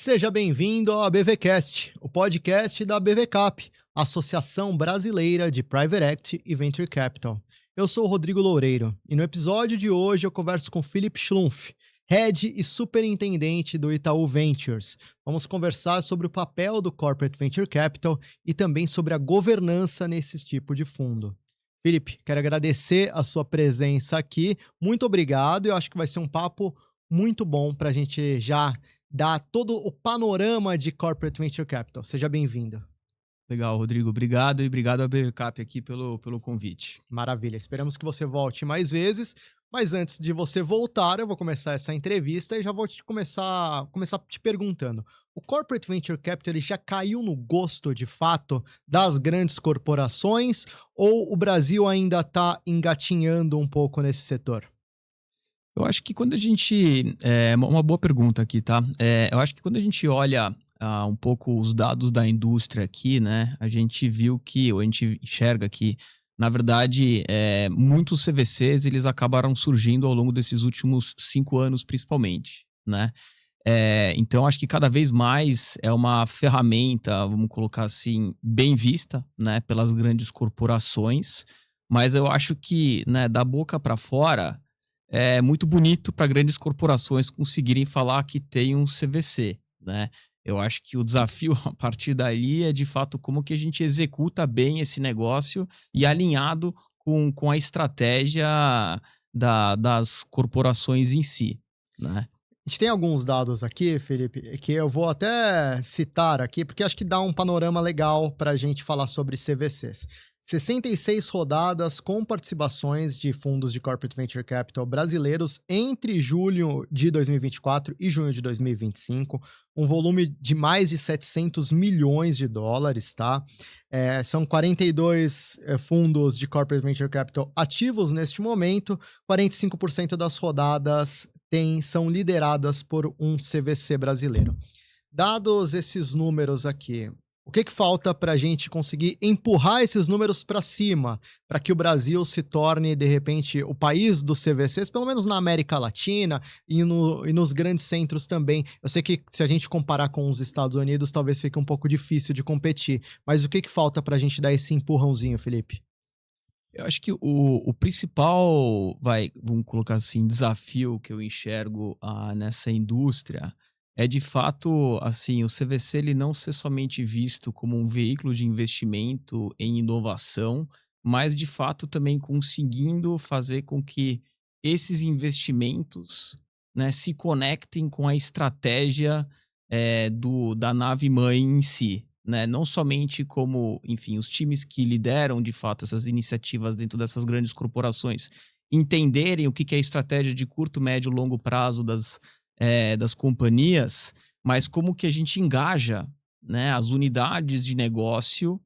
Seja bem-vindo ao ABVcast, o podcast da ABVCap, Associação Brasileira de Private Equity e Venture Capital. Eu sou o Rodrigo Loureiro e no episódio de hoje eu converso com Philipp Schlumpf, Head e Superintendente do Itaú Ventures. Vamos conversar sobre o papel do Corporate Venture Capital e também sobre a governança nesse tipo de fundo. Philipp, quero agradecer a sua presença aqui. Muito obrigado. Eu acho que vai ser um papo muito bom para a gente já dar todo o panorama de Corporate Venture Capital. Seja bem-vindo. Legal, Rodrigo. Obrigado e obrigado ao BVCap aqui pelo convite. Maravilha. Esperamos que você volte mais vezes. Mas antes de você voltar, eu vou começar essa entrevista e já vou começar te perguntando. O Corporate Venture Capital ele já caiu no gosto, de fato, das grandes corporações ou o Brasil ainda está engatinhando um pouco nesse setor? Eu acho que quando a gente... uma boa pergunta aqui, tá? Eu acho que quando a gente olha um pouco os dados da indústria aqui, né? A gente viu que, ou a gente enxerga que, na verdade, muitos CVCs eles acabaram surgindo ao longo desses últimos 5 anos, principalmente, né? Então, acho que cada vez mais é uma ferramenta, vamos colocar assim, bem vista, né? Pelas grandes corporações. Mas eu acho que, né, da boca para fora... É muito bonito para grandes corporações conseguirem falar que tem um CVC, né? Eu acho que o desafio a partir dali é, de fato, como que a gente executa bem esse negócio e alinhado com a estratégia das corporações em si, né? A gente tem alguns dados aqui, Felipe, que eu vou até citar aqui, porque acho que dá um panorama legal para a gente falar sobre CVCs. 66 rodadas com participações de fundos de Corporate Venture Capital brasileiros entre julho de 2024 e junho de 2025, um volume de mais de 700 milhões de dólares, tá? São 42 fundos de Corporate Venture Capital ativos neste momento, 45% das rodadas são lideradas por um CVC brasileiro. Dados esses números aqui, o que falta para a gente conseguir empurrar esses números para cima, para que o Brasil se torne, de repente, o país dos CVCs, pelo menos na América Latina e nos grandes centros também? Eu sei que se a gente comparar com os Estados Unidos, talvez fique um pouco difícil de competir, mas o que falta para a gente dar esse empurrãozinho, Felipe? Eu acho que o principal, vamos colocar assim, desafio que eu enxergo nessa indústria é, de fato, assim, o CVC ele não ser somente visto como um veículo de investimento em inovação, mas, de fato, também conseguindo fazer com que esses investimentos, né, se conectem com a estratégia da nave-mãe em si. Né? Não somente como, enfim, os times que lideram, de fato, essas iniciativas dentro dessas grandes corporações entenderem o que é a estratégia de curto, médio e longo prazo das companhias, mas como que a gente engaja, né, as unidades de negócio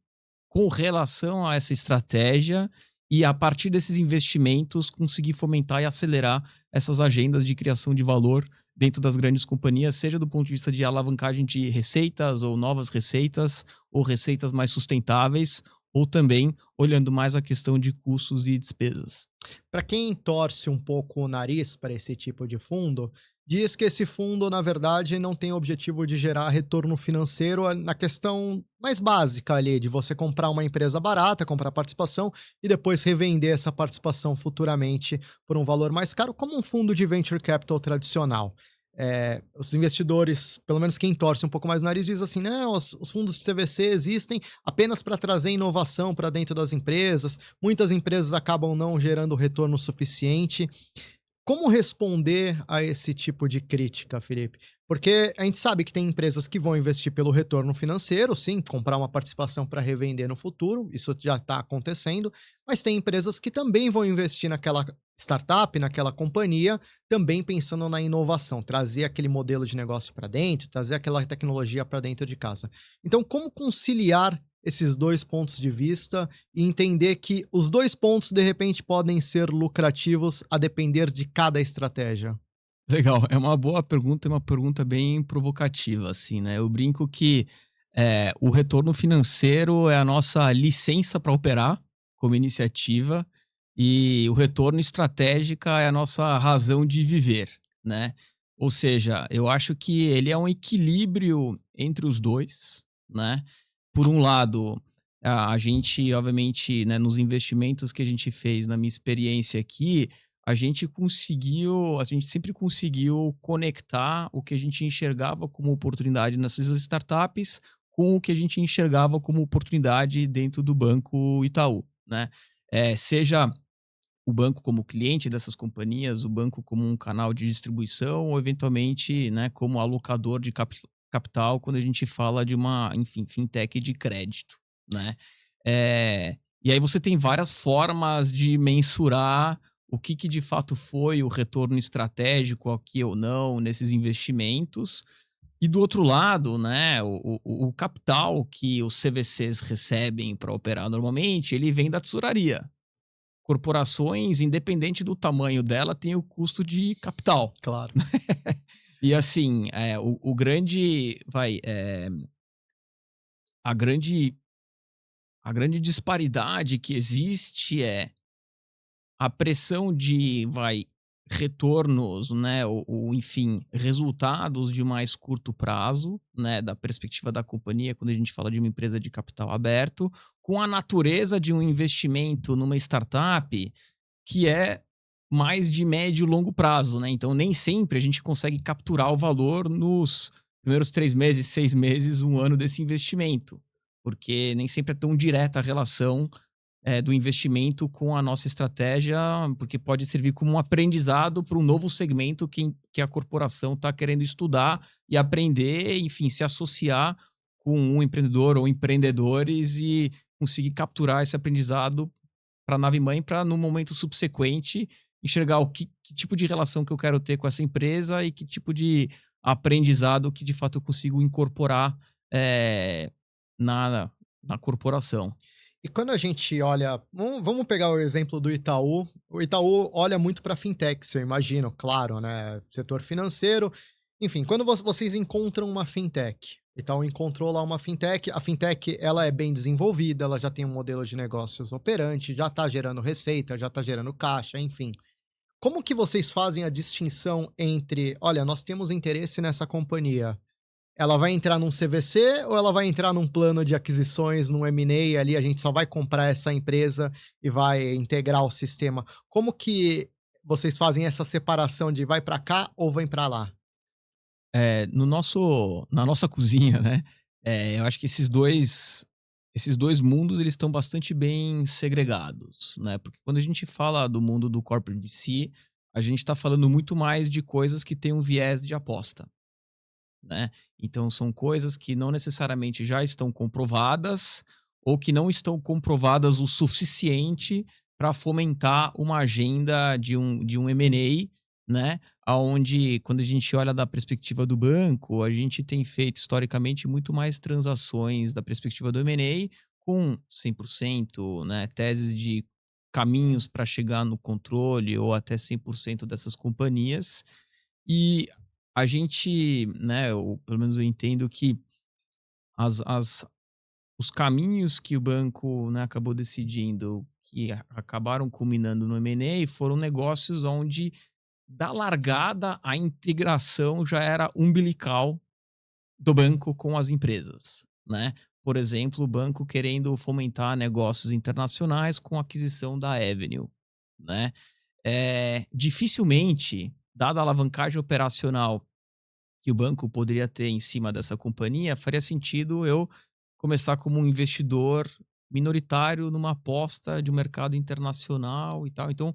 com relação a essa estratégia e, a partir desses investimentos, conseguir fomentar e acelerar essas agendas de criação de valor dentro das grandes companhias, seja do ponto de vista de alavancagem de receitas ou novas receitas, ou receitas mais sustentáveis, ou também olhando mais a questão de custos e despesas. Para quem torce um pouco o nariz para esse tipo de fundo, diz que esse fundo, na verdade, não tem o objetivo de gerar retorno financeiro na questão mais básica ali, de você comprar uma empresa barata, comprar participação e depois revender essa participação futuramente por um valor mais caro, como um fundo de venture capital tradicional. Os investidores, pelo menos quem torce um pouco mais o nariz, diz assim, não, os fundos de CVC existem apenas para trazer inovação para dentro das empresas, muitas empresas acabam não gerando retorno suficiente. Como responder a esse tipo de crítica, Felipe? Porque a gente sabe que tem empresas que vão investir pelo retorno financeiro, sim, comprar uma participação para revender no futuro, isso já está acontecendo, mas tem empresas que também vão investir naquela startup, naquela companhia, também pensando na inovação, trazer aquele modelo de negócio para dentro, trazer aquela tecnologia para dentro de casa. Então, como conciliar esses dois pontos de vista e entender que os dois pontos, de repente, podem ser lucrativos a depender de cada estratégia? Legal, é uma boa pergunta e uma pergunta bem provocativa, assim, né? Eu brinco que o retorno financeiro é a nossa licença para operar como iniciativa e o retorno estratégica é a nossa razão de viver, né? Ou seja, eu acho que ele é um equilíbrio entre os dois, né? Por um lado, a gente, obviamente, né, nos investimentos que a gente fez, na minha experiência aqui, a gente sempre conseguiu conectar o que a gente enxergava como oportunidade nessas startups com o que a gente enxergava como oportunidade dentro do Banco Itaú, né? Seja o banco como cliente dessas companhias, o banco como um canal de distribuição ou eventualmente, né, como alocador de capital quando a gente fala de uma, enfim, fintech de crédito, né? E aí você tem várias formas de mensurar o que de fato foi o retorno estratégico aqui ou não nesses investimentos. E do outro lado, né, o capital que os CVCs recebem para operar normalmente, ele vem da tesouraria. Corporações, independente do tamanho dela, tem o custo de capital. Claro. E assim, o grande, a grande, a grande disparidade que existe é a pressão de, retornos, né, enfim, resultados de mais curto prazo, né, da perspectiva da companhia, quando a gente fala de uma empresa de capital aberto, com a natureza de um investimento numa startup que é mais de médio e longo prazo, né? Então, nem sempre a gente consegue capturar o valor nos primeiros 3 meses, 6 meses, um ano desse investimento, porque nem sempre é tão direta a relação do investimento com a nossa estratégia, porque pode servir como um aprendizado para um novo segmento que a corporação está querendo estudar e aprender, enfim, se associar com um empreendedor ou empreendedores e conseguir capturar esse aprendizado para a nave mãe, para no momento subsequente enxergar que tipo de relação que eu quero ter com essa empresa e que tipo de aprendizado que de fato eu consigo incorporar na, na corporação. E quando a gente olha, vamos pegar o exemplo do Itaú. O Itaú olha muito para fintechs, eu imagino, claro, né? Setor financeiro. Enfim, quando vocês encontram uma fintech, Itaú encontrou lá uma fintech, a fintech ela é bem desenvolvida, ela já tem um modelo de negócios operante, já está gerando receita, já está gerando caixa, enfim. Como que vocês fazem a distinção entre, olha, nós temos interesse nessa companhia, ela vai entrar num CVC ou ela vai entrar num plano de aquisições, num M&A ali, a gente só vai comprar essa empresa e vai integrar o sistema? Como que vocês fazem essa separação de vai para cá ou vem para lá? Na nossa cozinha, né, eu acho que esses dois mundos, eles estão bastante bem segregados, né, porque quando a gente fala do mundo do corporate VC, a gente está falando muito mais de coisas que têm um viés de aposta, né. Então são coisas que não necessariamente já estão comprovadas ou que não estão comprovadas o suficiente para fomentar uma agenda de um M&A, né, aonde quando a gente olha da perspectiva do banco, a gente tem feito historicamente muito mais transações da perspectiva do M&A com 100%, né, teses de caminhos para chegar no controle ou até 100% dessas companhias. E a gente, né, ou pelo menos eu entendo que as as os caminhos que o banco, né, acabou decidindo, que acabaram culminando no M&A, foram negócios onde, da largada, a integração já era umbilical do banco com as empresas, né. Por exemplo, o banco querendo fomentar negócios internacionais com a aquisição da Avenue, né. Dificilmente, dada a alavancagem operacional que o banco poderia ter em cima dessa companhia, faria sentido eu começar como um investidor minoritário numa aposta de um mercado internacional e tal. Então,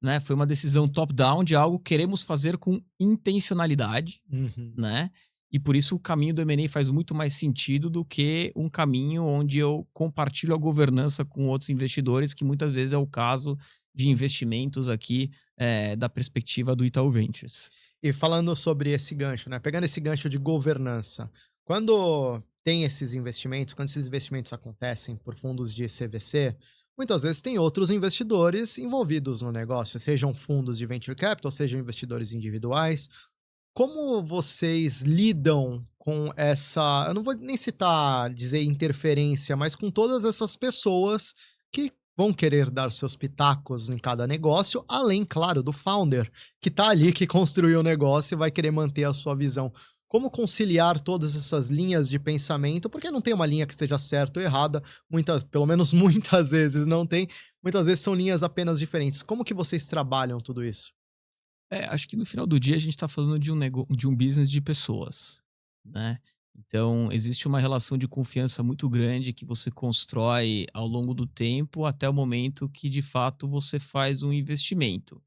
né, foi uma decisão top-down de algo que queremos fazer com intencionalidade, Uhum. né? E por isso o caminho do M&A faz muito mais sentido do que um caminho onde eu compartilho a governança com outros investidores, que muitas vezes é o caso de investimentos aqui da perspectiva do Itaú Ventures. E falando sobre esse gancho, né? Pegando esse gancho de governança, quando tem esses investimentos, quando esses investimentos acontecem por fundos de CVC, muitas vezes tem outros investidores envolvidos no negócio, sejam fundos de venture capital, sejam investidores individuais. Como vocês lidam com eu não vou nem citar, dizer interferência, mas com todas essas pessoas que vão querer dar seus pitacos em cada negócio, além, claro, do founder, que tá ali, que construiu o negócio e vai querer manter a sua visão. Como conciliar todas essas linhas de pensamento? Porque não tem uma linha que esteja certa ou errada, muitas, pelo menos muitas vezes não tem, muitas vezes são linhas apenas diferentes. Como que vocês trabalham tudo isso? Acho que no final do dia a gente está falando de um business de pessoas, né? Então, existe uma relação de confiança muito grande que você constrói ao longo do tempo até o momento que, de fato, você faz um investimento.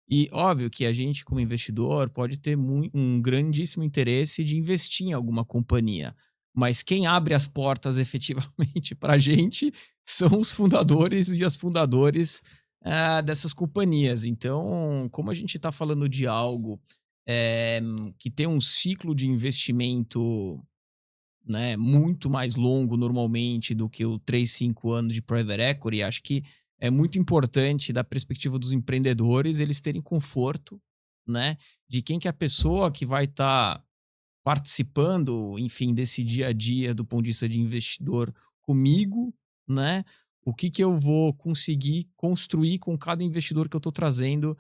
E óbvio que a gente, como investidor, pode ter um grandíssimo interesse de investir em alguma companhia. Mas quem abre as portas efetivamente para a gente são os fundadores e as fundadores dessas companhias. Então, como a gente está falando de algo que tem um ciclo de investimento, né, muito mais longo normalmente do que o 3, 5 anos de private equity, acho que é muito importante da perspectiva dos empreendedores eles terem conforto, né, de quem que é a pessoa que vai estar participando, enfim, desse dia a dia do ponto de vista de investidor comigo, né, o que que eu vou conseguir construir com cada investidor que eu estou trazendo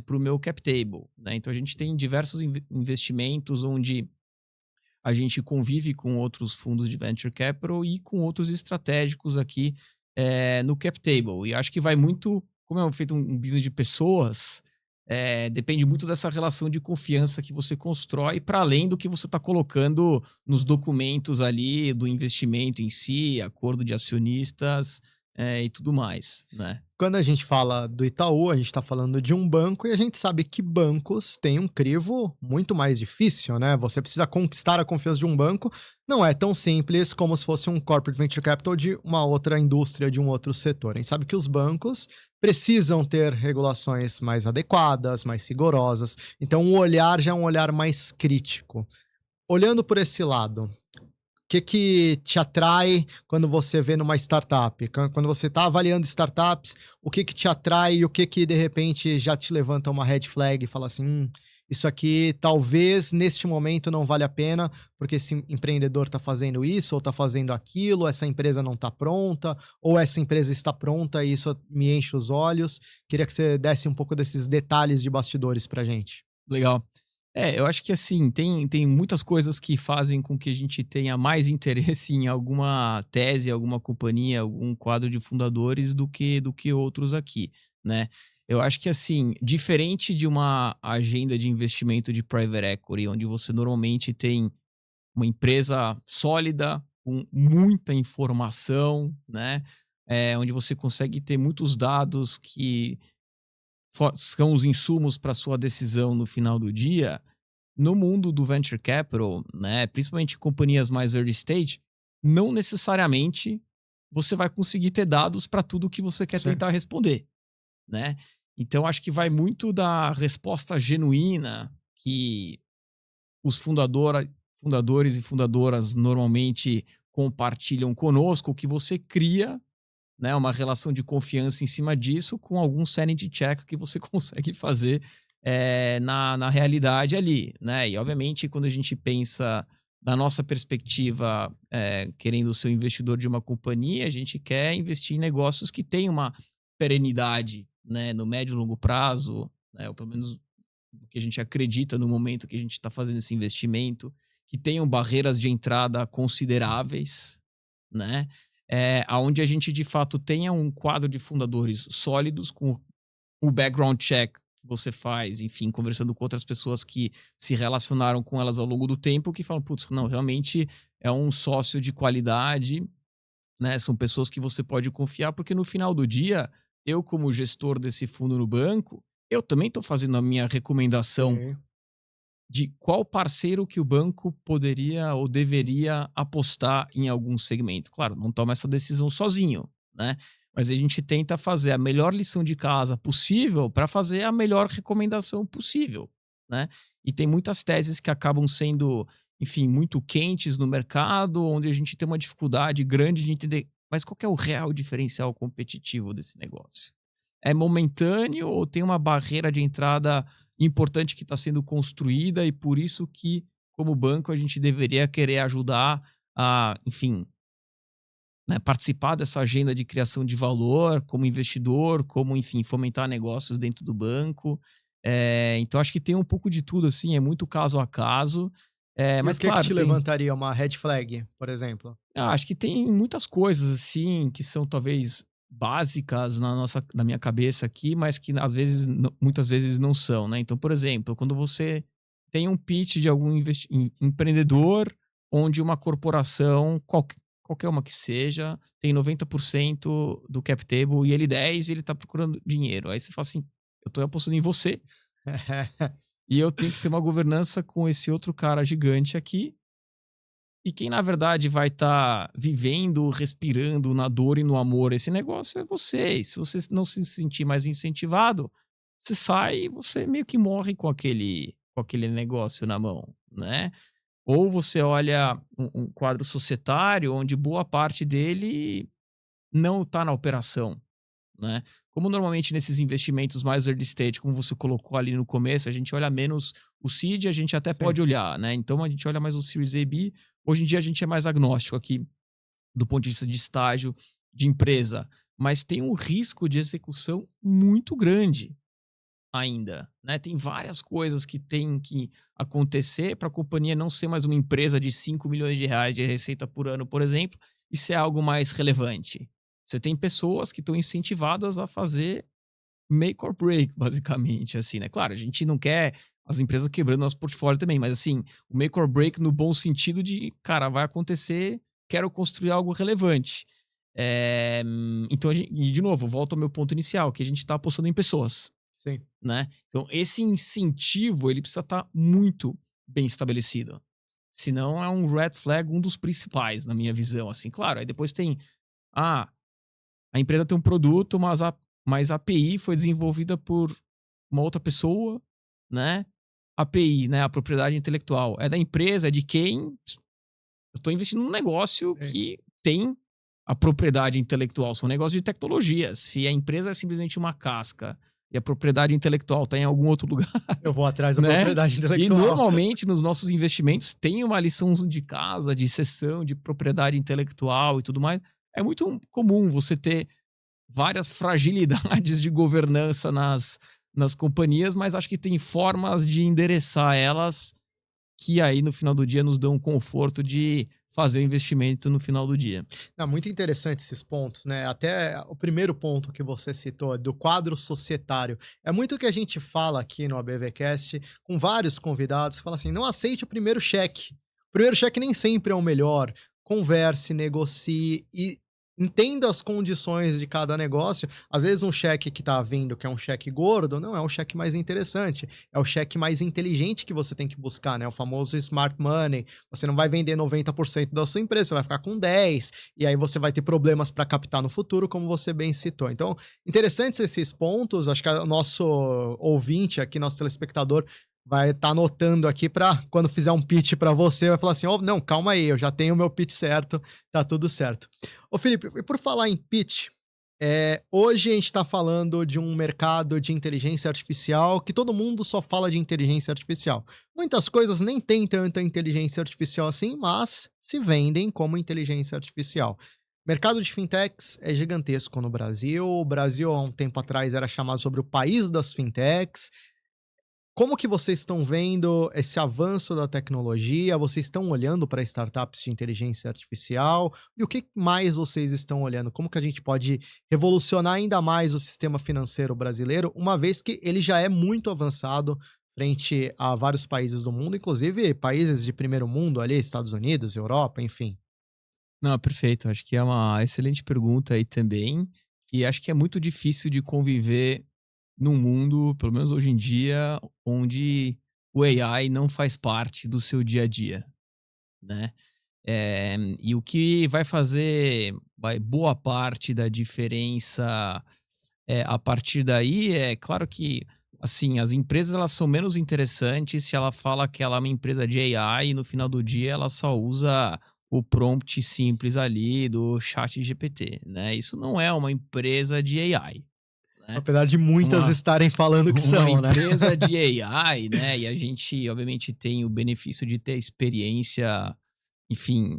para o meu cap table, né? Então a gente tem diversos investimentos onde a gente convive com outros fundos de venture capital e com outros estratégicos aqui no cap table. E acho que vai muito, como é feito um business de pessoas, depende muito dessa relação de confiança que você constrói para além do que você está colocando nos documentos ali do investimento em si, acordo de acionistas e tudo mais, né? Quando a gente fala do Itaú, a gente está falando de um banco e a gente sabe que bancos têm um crivo muito mais difícil, né? Você precisa conquistar a confiança de um banco, não é tão simples como se fosse um corporate venture capital de uma outra indústria, de um outro setor. A gente sabe que os bancos precisam ter regulações mais adequadas, mais rigorosas, então o olhar já é um olhar mais crítico. Olhando por esse lado, que te atrai quando você vê numa startup? Quando você está avaliando startups, o que te atrai e o que de repente já te levanta uma red flag e fala assim: isso aqui talvez neste momento não vale a pena, porque esse empreendedor está fazendo isso ou está fazendo aquilo, essa empresa não está pronta, ou essa empresa está pronta e isso me enche os olhos. Queria que você desse um pouco desses detalhes de bastidores pra gente. Legal. Eu acho que assim, tem muitas coisas que fazem com que a gente tenha mais interesse em alguma tese, alguma companhia, algum quadro de fundadores do que outros aqui, né? Eu acho que assim, diferente de uma agenda de investimento de private equity, onde você normalmente tem uma empresa sólida, com muita informação, né? Onde você consegue ter muitos dados que são os insumos para sua decisão no final do dia. No mundo do venture capital, né, principalmente companhias mais early stage, não necessariamente você vai conseguir ter dados para tudo que você quer Sim. tentar responder, né? Então acho que vai muito da resposta genuína que os fundadores e fundadoras normalmente compartilham conosco, que você cria, né, uma relação de confiança em cima disso com algum sanity check que você consegue fazer na realidade ali, né? E obviamente quando a gente pensa da nossa perspectiva, querendo ser um investidor de uma companhia, a gente quer investir em negócios que têm uma perenidade, né, no médio e longo prazo, né, ou pelo menos o que a gente acredita no momento que a gente está fazendo esse investimento, que tenham barreiras de entrada consideráveis, né? Aonde a gente de fato tenha um quadro de fundadores sólidos com o background check que você faz, enfim, conversando com outras pessoas que se relacionaram com elas ao longo do tempo, que falam, putz, não, realmente é um sócio de qualidade, né? São pessoas que você pode confiar, porque no final do dia, eu, como gestor desse fundo no banco, eu também estou fazendo a minha recomendação Sim. de qual parceiro que o banco poderia ou deveria apostar em algum segmento. Claro, não toma essa decisão sozinho, né? Mas a gente tenta fazer a melhor lição de casa possível para fazer a melhor recomendação possível, né? E tem muitas teses que acabam sendo, enfim, muito quentes no mercado, onde a gente tem uma dificuldade grande de entender, mas qual que é o real diferencial competitivo desse negócio? É momentâneo ou tem uma barreira de entrada importante que está sendo construída e por isso que, como banco, a gente deveria querer ajudar a, enfim, né, participar dessa agenda de criação de valor como investidor, como, enfim, fomentar negócios dentro do banco. Então acho que tem um pouco de tudo, assim, é muito caso a caso. E o Mas que claro, te tem. levantaria uma red flag, por exemplo? Acho que tem muitas coisas, assim, que são talvez básicas na minha cabeça aqui, mas que às vezes, muitas vezes não são, né? Então, por exemplo, quando você tem um pitch de algum empreendedor, onde uma corporação, qualquer uma que seja, tem 90% do cap table e ele 10 e ele tá procurando dinheiro. Aí você fala assim, eu tô apostando em você e eu tenho que ter uma governança com esse outro cara gigante aqui, e quem na verdade vai estar vivendo, respirando na dor e no amor esse negócio é você. E se você não se sentir mais incentivado, você sai e você meio que morre com aquele negócio na mão, né? Ou você olha um quadro societário onde boa parte dele não está na operação, né? Como normalmente nesses investimentos mais early stage, como você colocou ali no começo, a gente olha menos o seed, a gente até Sim, pode olhar, né? Então a gente olha mais o Series A e B. Hoje em dia a gente é mais agnóstico aqui do ponto de vista de estágio de empresa, mas tem um risco de execução muito grande ainda, né? Tem várias coisas que tem que acontecer para a companhia não ser mais uma empresa de 5 milhões de reais de receita por ano, por exemplo, e ser algo mais relevante. Você tem pessoas que estão incentivadas a fazer make or break, basicamente, assim, né? Claro, a gente não quer as empresas quebrando nosso portfólio também, mas assim, o make or break no bom sentido de, cara, vai acontecer, quero construir algo relevante. Então, e de novo, volto ao meu ponto inicial, que a gente está apostando em pessoas, sim. né? Então, esse incentivo, ele precisa estar muito bem estabelecido. Senão é um red flag, um dos principais, na minha visão, assim. Claro, aí depois tem, ah, a empresa tem um produto, mas a API foi desenvolvida por uma outra pessoa, né? API, né? A propriedade intelectual. É da empresa, é de quem? Eu estou investindo num negócio Sim. que tem a propriedade intelectual. São negócios de tecnologia. Se a empresa é simplesmente uma casca e a propriedade intelectual está em algum outro lugar, Eu vou atrás da né? propriedade E intelectual. normalmente nos nossos investimentos tem uma lição de casa, de cessão, de propriedade intelectual e tudo mais. É muito comum você ter várias fragilidades de governança nas companhias, mas acho que tem formas de endereçar elas que aí no final do dia nos dão um conforto de fazer o investimento no final do dia. Não, muito interessante esses pontos, né? Até o primeiro ponto que você citou, do quadro societário. É muito o que a gente fala aqui no ABVcast, com vários convidados, que fala assim: não aceite o primeiro cheque. O primeiro cheque nem sempre é o melhor. Converse, negocie e entenda as condições de cada negócio. Às vezes, um cheque que tá vindo, que é um cheque gordo, não é o cheque mais interessante. É o cheque mais inteligente que você tem que buscar, né? O famoso smart money. Você não vai vender 90% da sua empresa, você vai ficar com 10, e aí você vai ter problemas para captar no futuro, como você bem citou. Então, interessantes esses pontos, acho que o nosso ouvinte aqui, nosso telespectador, vai estar anotando aqui para quando fizer um pitch para você, vai falar assim: "Oh, não, calma aí, eu já tenho o meu pitch certo, tá tudo certo". Ô Felipe, e por falar em pitch, hoje a gente está falando de um mercado de inteligência artificial que todo mundo só fala de inteligência artificial. Muitas coisas nem tem tanta inteligência artificial assim, mas se vendem como inteligência artificial. O mercado de fintechs é gigantesco no Brasil. O Brasil, há um tempo atrás, era chamado sobre o país das fintechs. Como que vocês estão vendo esse avanço da tecnologia? Vocês estão olhando para startups de inteligência artificial? E o que mais vocês estão olhando? Como que a gente pode revolucionar ainda mais o sistema financeiro brasileiro, uma vez que ele já é muito avançado frente a vários países do mundo, inclusive países de primeiro mundo ali, Estados Unidos, Europa, enfim. Não, perfeito. Acho que é uma excelente pergunta aí também. E acho que é muito difícil de conviver num mundo, pelo menos hoje em dia, onde o AI não faz parte do seu dia a dia, né? E o que vai fazer boa parte da diferença a partir daí é claro que assim as empresas elas são menos interessantes se ela fala que ela é uma empresa de AI e no final do dia ela só usa o prompt simples ali do chat GPT, né? Isso não é uma empresa de AI, né? Apesar de muitas Uma, estarem falando que uma são, né? empresa de AI, né? E a gente obviamente tem o benefício de ter a experiência enfim,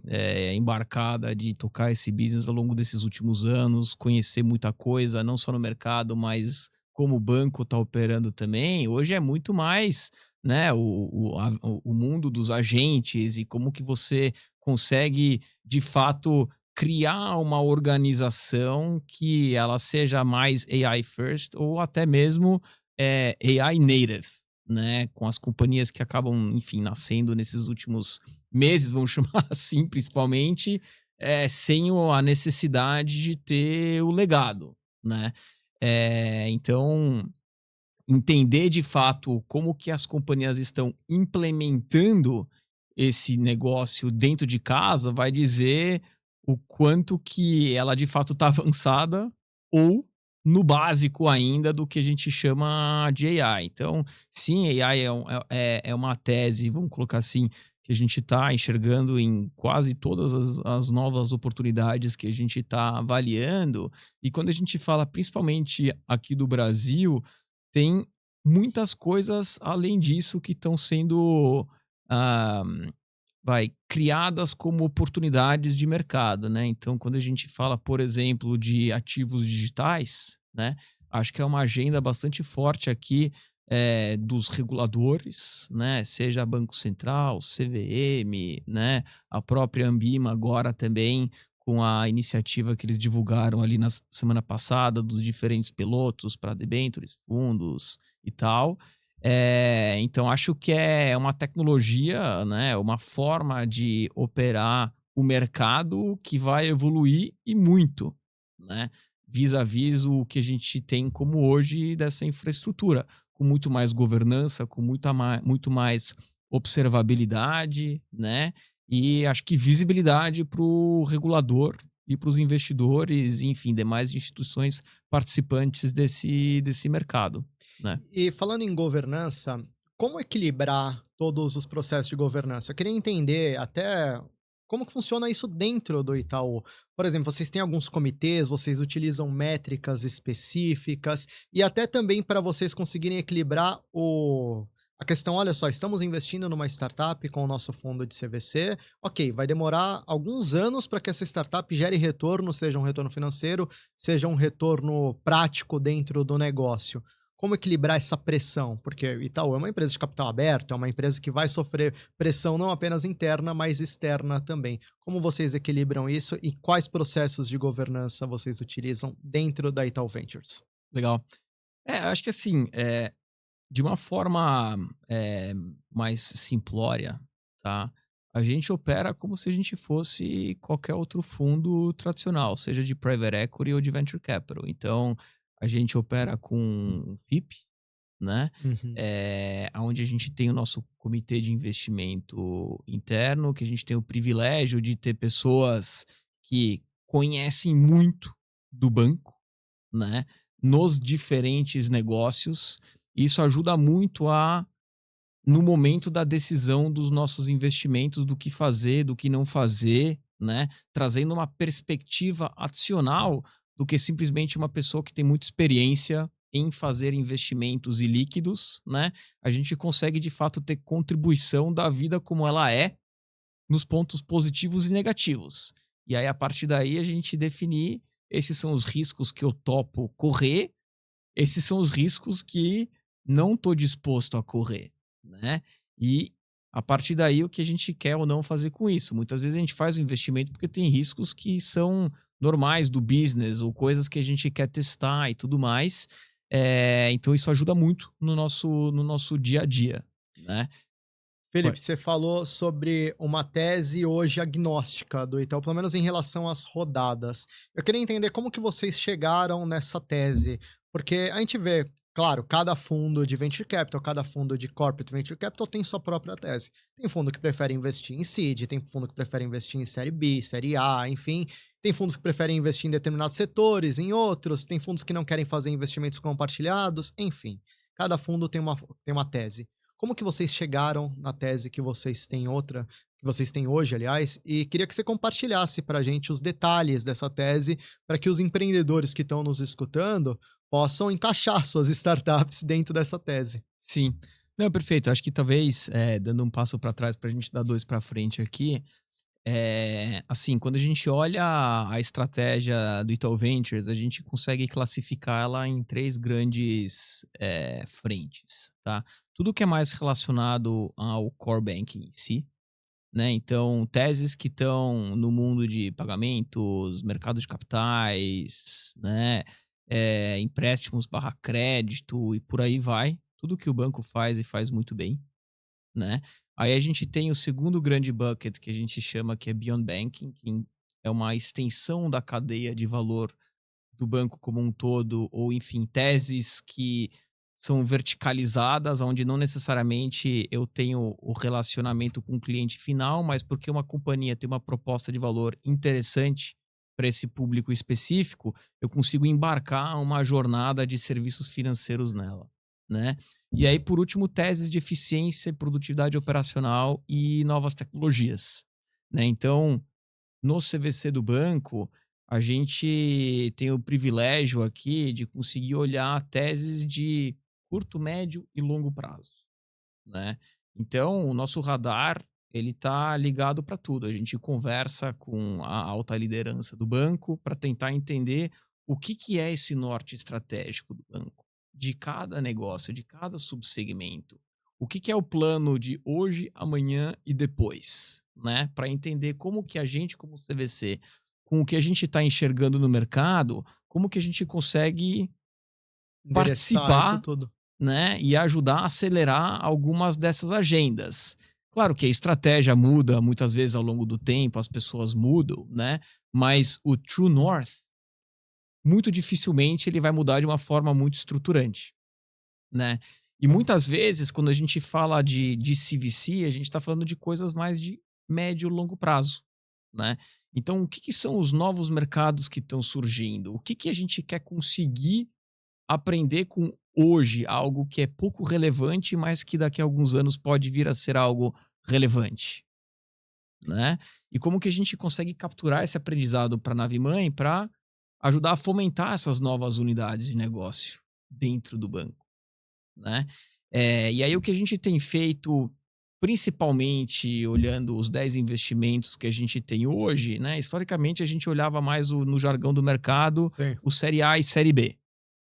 embarcada de tocar esse business ao longo desses últimos anos, conhecer muita coisa, não só no mercado, mas como o banco está operando também. Hoje é muito mais, né, o mundo dos agentes e como que você consegue, de fato, criar uma organização que ela seja mais AI first ou até mesmo AI native, né? Com as companhias que acabam, enfim, nascendo nesses últimos meses, vamos chamar assim, principalmente, sem a necessidade de ter o legado, né? Então, entender de fato como que as companhias estão implementando esse negócio dentro de casa vai dizer o quanto que ela de fato está avançada ou no básico ainda do que a gente chama de AI. Então, sim, AI é uma tese, vamos colocar assim, que a gente está enxergando em quase todas as novas oportunidades que a gente está avaliando. E quando a gente fala principalmente aqui do Brasil, tem muitas coisas além disso que estão sendo, ah, criadas como oportunidades de mercado, né. Então, quando a gente fala, por exemplo, de ativos digitais, né, acho que é uma agenda bastante forte aqui, dos reguladores, né, seja Banco Central, CVM, né, a própria Anbima agora também com a iniciativa que eles divulgaram ali na semana passada dos diferentes pilotos para debêntures, fundos e tal. Então acho que é uma tecnologia, né, uma forma de operar o mercado que vai evoluir e muito, né, vis-à-vis o que a gente tem como hoje dessa infraestrutura, com muito mais governança, com muito mais observabilidade, né, e acho que visibilidade para o regulador e para os investidores, enfim, demais instituições participantes desse mercado, né. E falando em governança, como equilibrar todos os processos de governança? Eu queria entender até como que funciona isso dentro do Itaú. Por exemplo, vocês têm alguns comitês, vocês utilizam métricas específicas e até também para vocês conseguirem equilibrar a questão, olha só, estamos investindo numa startup com o nosso fundo de CVC, ok, vai demorar alguns anos para que essa startup gere retorno, seja um retorno financeiro, seja um retorno prático dentro do negócio. Como equilibrar essa pressão? Porque o Itaú é uma empresa de capital aberto, é uma empresa que vai sofrer pressão não apenas interna, mas externa também. Como vocês equilibram isso e quais processos de governança vocês utilizam dentro da Itaú Ventures? Legal. Acho que assim, de uma forma, mais simplória, tá, a gente opera como se a gente fosse qualquer outro fundo tradicional, seja de private equity ou de venture capital. Então, a gente opera com um FIP, né, Uhum. aonde a gente tem o nosso comitê de investimento interno, que a gente tem o privilégio de ter pessoas que conhecem muito do banco, né, nos diferentes negócios. Isso ajuda muito no momento da decisão dos nossos investimentos, do que fazer, do que não fazer, né, trazendo uma perspectiva adicional do que simplesmente uma pessoa que tem muita experiência em fazer investimentos ilíquidos, né? A gente consegue de fato ter contribuição da vida como ela é, nos pontos positivos e negativos. E aí, a partir daí, a gente definir esses são os riscos que eu topo correr, esses são os riscos que não estou disposto a correr, né? E a partir daí o que a gente quer ou não fazer com isso. Muitas vezes a gente faz o investimento porque tem riscos que são normais do business ou coisas que a gente quer testar e tudo mais. Então isso ajuda muito no nosso dia a dia, né? Felipe, Pode. você falou sobre uma tese hoje agnóstica do Itaú, pelo menos em relação às rodadas. Eu queria entender como que vocês chegaram nessa tese, porque a gente vê, claro, cada fundo de venture capital, cada fundo de corporate venture capital tem sua própria tese. Tem fundo que prefere investir em seed, tem fundo que prefere investir em série B, série A, enfim. Tem fundos que preferem investir em determinados setores, em outros, tem fundos que não querem fazer investimentos compartilhados, enfim. Cada fundo tem uma tese. Como que vocês chegaram na tese que vocês têm que vocês têm hoje, aliás, e queria que você compartilhasse para a gente os detalhes dessa tese, para que os empreendedores que estão nos escutando possam encaixar suas startups dentro dessa tese. Sim. Não, perfeito. Acho que talvez, dando um passo para trás para a gente dar dois para frente aqui, Assim, quando a gente olha a estratégia do Itaú Ventures, a gente consegue classificar ela em 3 grandes, frentes, tá. Tudo que é mais relacionado ao core banking em si, né, então teses que estão no mundo de pagamentos, mercado de capitais, né, empréstimos/crédito e por aí vai, tudo que o banco faz e faz muito bem, né. Aí a gente tem o segundo grande bucket que a gente chama que é Beyond Banking, que é uma extensão da cadeia de valor do banco como um todo, ou enfim, teses que são verticalizadas, onde não necessariamente eu tenho o relacionamento com o cliente final, mas porque uma companhia tem uma proposta de valor interessante para esse público específico, eu consigo embarcar uma jornada de serviços financeiros nela, né? E aí, por último, teses de eficiência e produtividade operacional e novas tecnologias, né? Então, no CVC do banco, a gente tem o privilégio aqui de conseguir olhar teses de curto, médio e longo prazo, né. Então o nosso radar, ele tá ligado para tudo. A gente conversa com a alta liderança do banco para tentar entender o que que é esse norte estratégico do banco, de cada negócio, de cada subsegmento. O que que é o plano de hoje, amanhã e depois, né, para entender como que a gente, como CVC, com o que a gente está enxergando no mercado, como que a gente consegue Endereçar isso participar, tudo. né, e ajudar a acelerar algumas dessas agendas. Claro que a estratégia muda muitas vezes ao longo do tempo, as pessoas mudam, né, mas o true north, muito dificilmente ele vai mudar de uma forma muito estruturante, né. E muitas vezes quando a gente fala de CVC, a gente está falando de coisas mais de médio e longo prazo, né. Então o que que são os novos mercados que estão surgindo? O que que a gente quer conseguir aprender com hoje algo que é pouco relevante, mas que daqui a alguns anos pode vir a ser algo relevante, né? E como que a gente consegue capturar esse aprendizado para a nave mãe para ajudar a fomentar essas novas unidades de negócio dentro do banco, né? E aí o que a gente tem feito, principalmente olhando os 10 investimentos que a gente tem hoje, né? Historicamente a gente olhava mais no jargão do mercado, Sim. o série A e série B,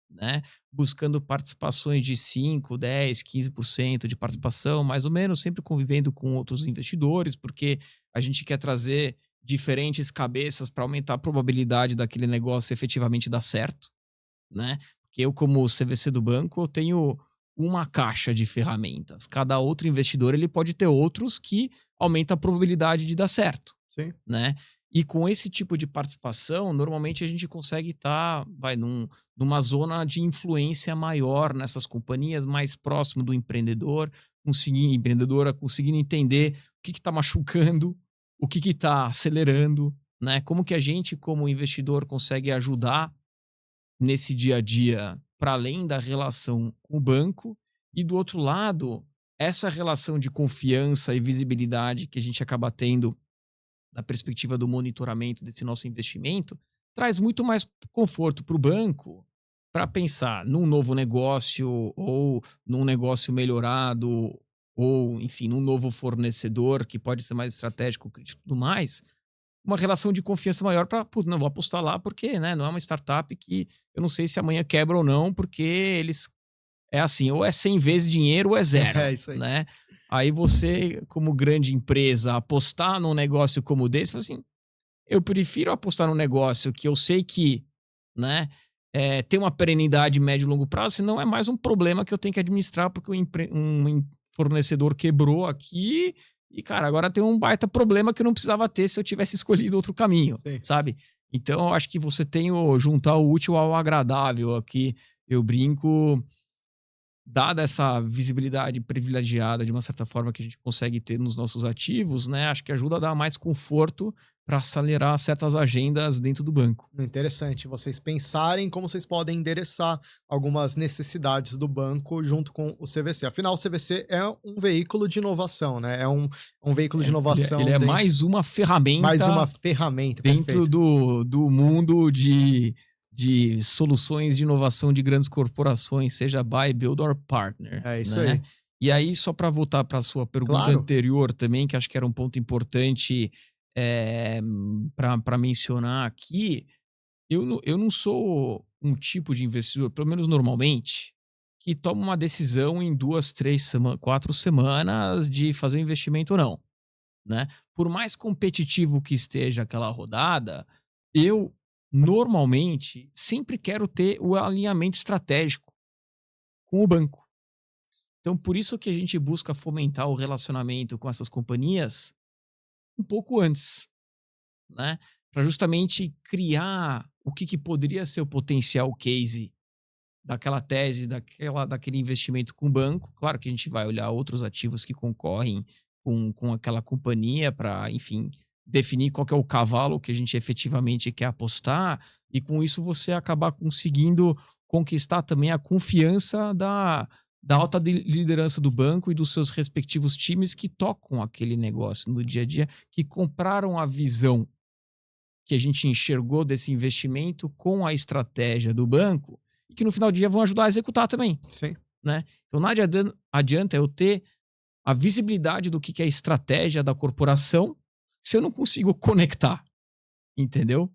né, buscando participações de 5, 10, 15% de participação, mais ou menos, sempre convivendo com outros investidores, porque a gente quer trazer diferentes cabeças para aumentar a probabilidade daquele negócio efetivamente dar certo, né? Porque eu, como CVC do banco, eu tenho uma caixa de ferramentas. Cada outro investidor ele pode ter outros que aumenta a probabilidade de dar certo, Sim. né? E com esse tipo de participação, normalmente a gente consegue estar, numa zona de influência maior nessas companhias, mais próximo do empreendedor, empreendedora conseguindo entender o que está machucando, o que está acelerando, né? Como que a gente, como investidor, consegue ajudar nesse dia a dia, para além da relação com o banco, e do outro lado, essa relação de confiança e visibilidade que a gente acaba tendo na perspectiva do monitoramento desse nosso investimento, traz muito mais conforto para o banco para pensar num novo negócio ou num negócio melhorado ou, enfim, num novo fornecedor que pode ser mais estratégico, crítico e tudo mais, uma relação de confiança maior para, não vou apostar lá porque, né, não é uma startup que eu não sei se amanhã quebra ou não, porque eles é assim, ou é 100 vezes dinheiro ou é É zero, isso aí. né. Aí você, como grande empresa, apostar num negócio como desse, fala assim: "Eu prefiro apostar num negócio que eu sei que, né, tem uma perenidade médio e longo prazo, senão é mais um problema que eu tenho que administrar, porque fornecedor quebrou aqui e, cara, agora tem um baita problema que eu não precisava ter se eu tivesse escolhido outro caminho", Sim. sabe. Então eu acho que você tem o juntar o útil ao agradável aqui. Eu brinco, dada essa visibilidade privilegiada, de uma certa forma, que a gente consegue ter nos nossos ativos, né, acho que ajuda a dar mais conforto para acelerar certas agendas dentro do banco. Interessante vocês pensarem como vocês podem endereçar algumas necessidades do banco junto com o CVC. Afinal, o CVC é um veículo de inovação, né? É um veículo de Ele inovação é dentro, mais uma mais uma ferramenta ferramenta, dentro perfeito. do mundo de soluções de inovação de grandes corporações, seja buy, build or partner, É isso né. aí. E aí, só para voltar para a sua pergunta Claro. anterior também, que acho que era um ponto importante, para mencionar aqui, eu não sou um tipo de investidor, pelo menos normalmente, que toma uma decisão em 2, 3 4 semanas de fazer um investimento ou não, né. Por mais competitivo que esteja aquela rodada, eu normalmente sempre quero ter o alinhamento estratégico com o banco. Então por isso que a gente busca fomentar o relacionamento com essas companhias um pouco antes, né, para justamente criar o que poderia ser o potencial case daquela tese, daquele investimento com o banco. Claro que a gente vai olhar outros ativos que concorrem com aquela companhia para, enfim, definir qual que é o cavalo que a gente efetivamente quer apostar, e com isso você acabar conseguindo conquistar também a confiança da alta liderança do banco e dos seus respectivos times que tocam aquele negócio no dia a dia, que compraram a visão que a gente enxergou desse investimento com a estratégia do banco e que no final do dia vão ajudar a executar também, Sim. né. Então não adianta eu ter a visibilidade do que é a estratégia da corporação se eu não consigo conectar, entendeu?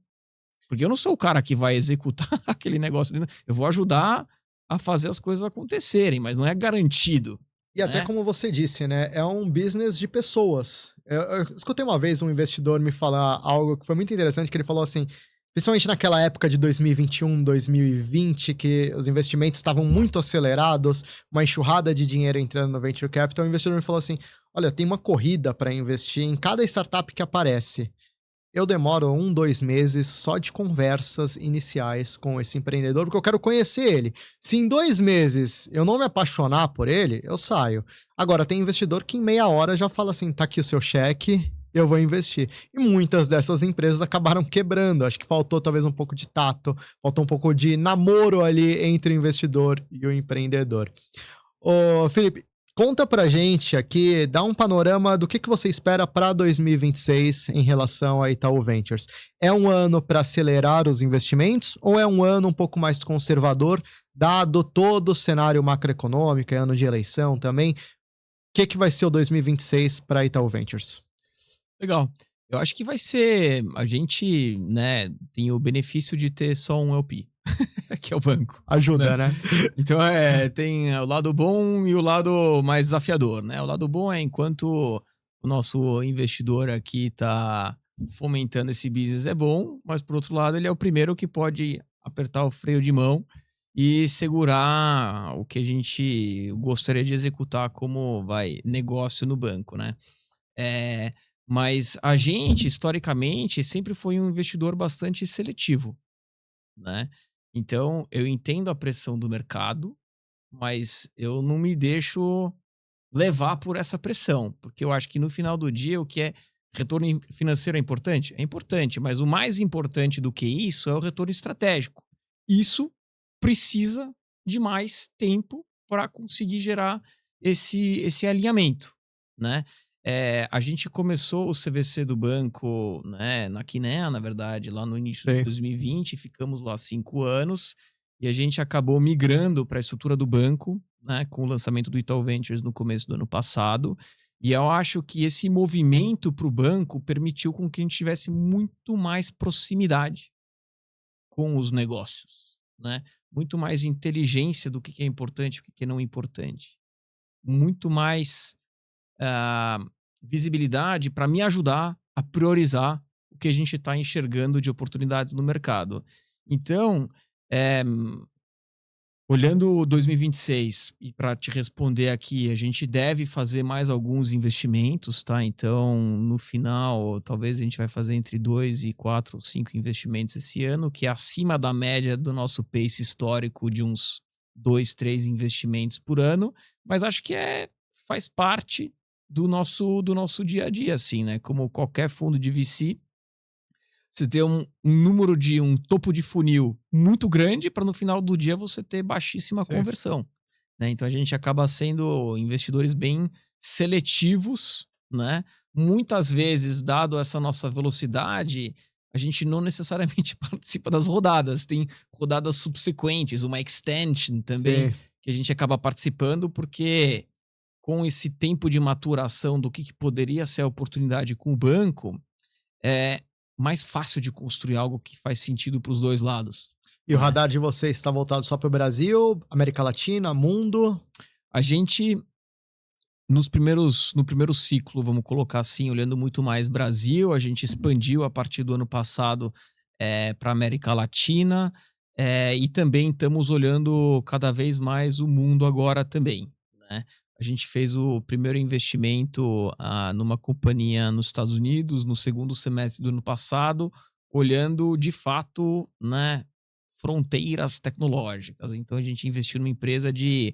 Porque eu não sou o cara que vai executar aquele negócio, eu vou ajudar a fazer as coisas acontecerem, mas não é garantido, E até né. como você disse, né, é um business de pessoas. Eu escutei uma vez um investidor me falar algo que foi muito interessante, que ele falou assim, principalmente naquela época de 2021, 2020, que os investimentos estavam muito acelerados, uma enxurrada de dinheiro entrando no venture capital, o investidor me falou assim: "Olha, tem uma corrida para investir em cada startup que aparece. Eu demoro 1, 2 meses só de conversas iniciais com esse empreendedor, porque eu quero conhecer ele. Se em 2 meses eu não me apaixonar por ele, eu saio. Agora, tem investidor que em meia hora já fala assim: tá aqui o seu cheque, eu vou investir. E muitas dessas empresas acabaram quebrando. Acho que faltou talvez um pouco de tato, faltou um pouco de namoro ali entre o investidor e o empreendedor. Ô, Felipe, conta pra gente aqui, dá um panorama do que você espera para 2026 em relação a Itaú Ventures. É um ano para acelerar os investimentos ou é um ano um pouco mais conservador, dado todo o cenário macroeconômico, é ano de eleição também? O que vai ser o 2026 para Itaú Ventures? Legal. Eu acho que vai ser, a gente, né, tem o benefício de ter só um LP, que é o banco, né. Ajuda, né? Então, tem o lado bom e o lado mais desafiador, né. O lado bom é enquanto o nosso investidor aqui tá fomentando esse business é bom, mas por outro lado ele é o primeiro que pode apertar o freio de mão e segurar o que a gente gostaria de executar como, negócio no banco, né. Eh, mas a gente, historicamente, sempre foi um investidor bastante seletivo, né. Então eu entendo a pressão do mercado, mas eu não me deixo levar por essa pressão, porque eu acho que no final do dia o que é retorno financeiro é importante? É importante, mas o mais importante do que isso é o retorno estratégico. Isso precisa de mais tempo para conseguir gerar esse alinhamento, né. A gente começou o CVC do banco, né, na Kinea, na verdade, lá no início de Sim. 2020, ficamos lá 5 anos, e a gente acabou migrando para a estrutura do banco, né, com o lançamento do Itaú Ventures no começo do ano passado. E eu acho que esse movimento para o banco permitiu com que a gente tivesse muito mais proximidade com os negócios, né? Muito mais inteligência do que é importante e o que é não importante. Muito mais ah, visibilidade para me ajudar a priorizar o que a gente está enxergando de oportunidades no mercado. Então, eh, olhando 2026, e para te responder aqui, a gente deve fazer mais alguns investimentos, tá? Então, no final, talvez a gente vai fazer entre 2 e 4 ou 5 investimentos esse ano, que é acima da média do nosso pace histórico de uns 2, 3 investimentos por ano, mas acho que faz parte do nosso dia a dia, assim, né? Como qualquer fundo de VC, você ter um número de um topo de funil muito grande para no final do dia você ter baixíssima Sim. conversão, né. Então a gente acaba sendo investidores bem seletivos, né. Muitas vezes, dado essa nossa velocidade, a gente não necessariamente participa das rodadas, tem rodadas subsequentes, uma extension também, Sim. que a gente acaba participando, porque com esse tempo de maturação do que poderia ser a oportunidade com o banco, é mais fácil de construir algo que faz sentido para os dois lados, E o né? radar de vocês está voltado só para o Brasil, América Latina, mundo? A gente, no primeiro ciclo, vamos colocar assim, olhando muito mais Brasil, a gente expandiu a partir do ano passado para América Latina, e também estamos olhando cada vez mais o mundo agora também, né? A gente fez o primeiro investimento numa companhia nos Estados Unidos no segundo semestre do ano passado, olhando de fato, né, fronteiras tecnológicas. Então a gente investiu numa empresa de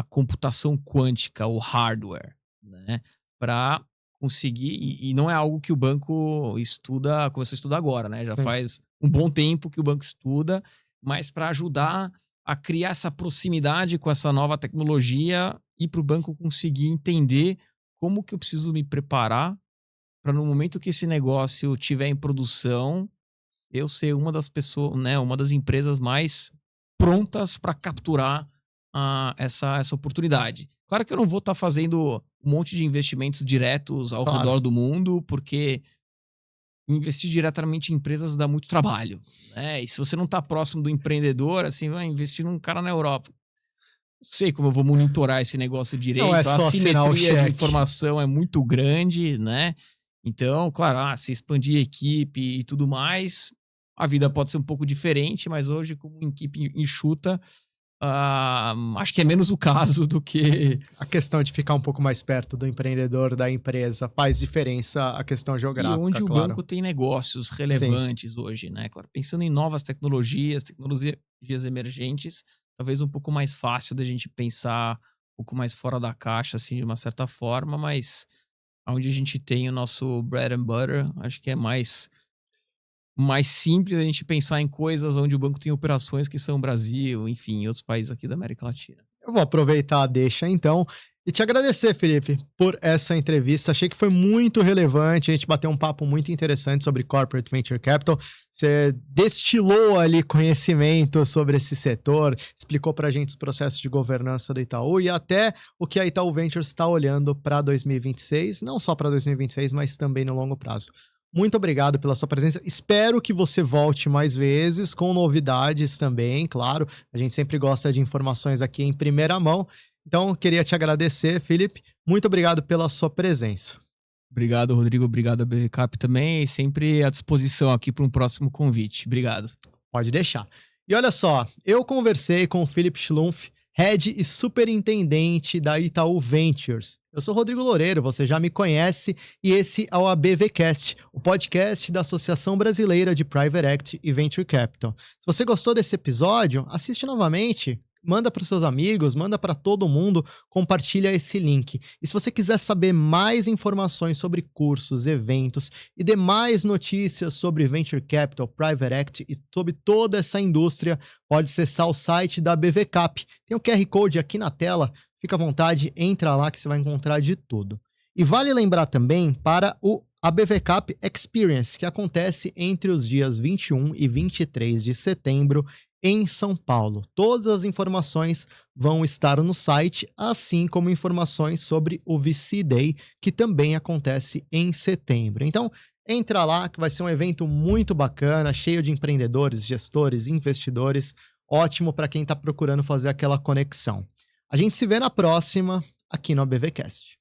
computação quântica, o hardware, né, para conseguir. E não é algo que o banco estuda, começou a estudar agora, né? Já Sim. faz um bom tempo que o banco estuda, mas para ajudar a criar essa proximidade com essa nova tecnologia e para o banco conseguir entender como que eu preciso me preparar para no momento que esse negócio estiver em produção, eu ser uma das pessoas, né, uma das empresas mais prontas para capturar essa oportunidade. Claro que eu não vou estar fazendo um monte de investimentos diretos ao Claro. redor do mundo, porque investir diretamente em empresas dá muito trabalho, né? E se você não está próximo do empreendedor, assim, vai investir num cara na Europa. Não sei como eu vou monitorar esse negócio Não é direito, a só assinar o assimetria de cheque. informação é muito grande, né? Então, claro, se expandir a equipe e tudo mais, a vida pode ser um pouco diferente, mas hoje, como equipe enxuta, acho que é menos o caso do que. A questão de ficar um pouco mais perto do empreendedor, da empresa, faz diferença a questão E geográfica, onde o claro. banco tem negócios Sim. relevantes hoje, né? Claro, pensando em novas tecnologias, tecnologias emergentes, talvez um pouco mais fácil da gente pensar um pouco mais fora da caixa, assim, de uma certa forma, mas onde a gente tem o nosso bread and butter, acho que é mais simples a gente pensar em coisas onde o banco tem operações que são Brasil, enfim, em outros países aqui da América Latina. Eu vou aproveitar a deixa então e te agradecer, Felipe, por essa entrevista. Achei que foi muito relevante. A gente bateu um papo muito interessante sobre Corporate Venture Capital. Você destilou ali conhecimento sobre esse setor, explicou para a gente os processos de governança do Itaú e até o que a Itaú Ventures está olhando para 2026, não só para 2026, mas também no longo prazo. Muito obrigado pela sua presença. Espero que você volte mais vezes com novidades também, claro. A gente sempre gosta de informações aqui em primeira mão. Então, queria te agradecer, Felipe. Muito obrigado pela sua presença. Obrigado, Rodrigo. Obrigado a BVCap também. E sempre à disposição aqui para um próximo convite. Obrigado. Pode deixar. E olha só, eu conversei com o Philip Schlumpf, head e superintendente da Itaú Ventures. Eu sou Rodrigo Loureiro, você já me conhece, e esse é o ABVcast, o podcast da Associação Brasileira de Private Equity e Venture Capital. Se você gostou desse episódio, assiste novamente, manda para os seus amigos, manda para todo mundo, compartilha esse link. E se você quiser saber mais informações sobre cursos, eventos e demais notícias sobre Venture Capital, Private Equity e sobre toda essa indústria, pode acessar o site da BVCap. Tem o QR Code aqui na tela, fica à vontade, entra lá que você vai encontrar de tudo. E vale lembrar também para o ABVCap Experience, que acontece entre os dias 21 e 23 de setembro em São Paulo. Todas as informações vão estar no site, assim como informações sobre o VC Day, que também acontece em setembro. Então, entra lá, que vai ser um evento muito bacana, cheio de empreendedores, gestores, investidores. Ótimo para quem está procurando fazer aquela conexão. A gente se vê na próxima, aqui no ABVcast.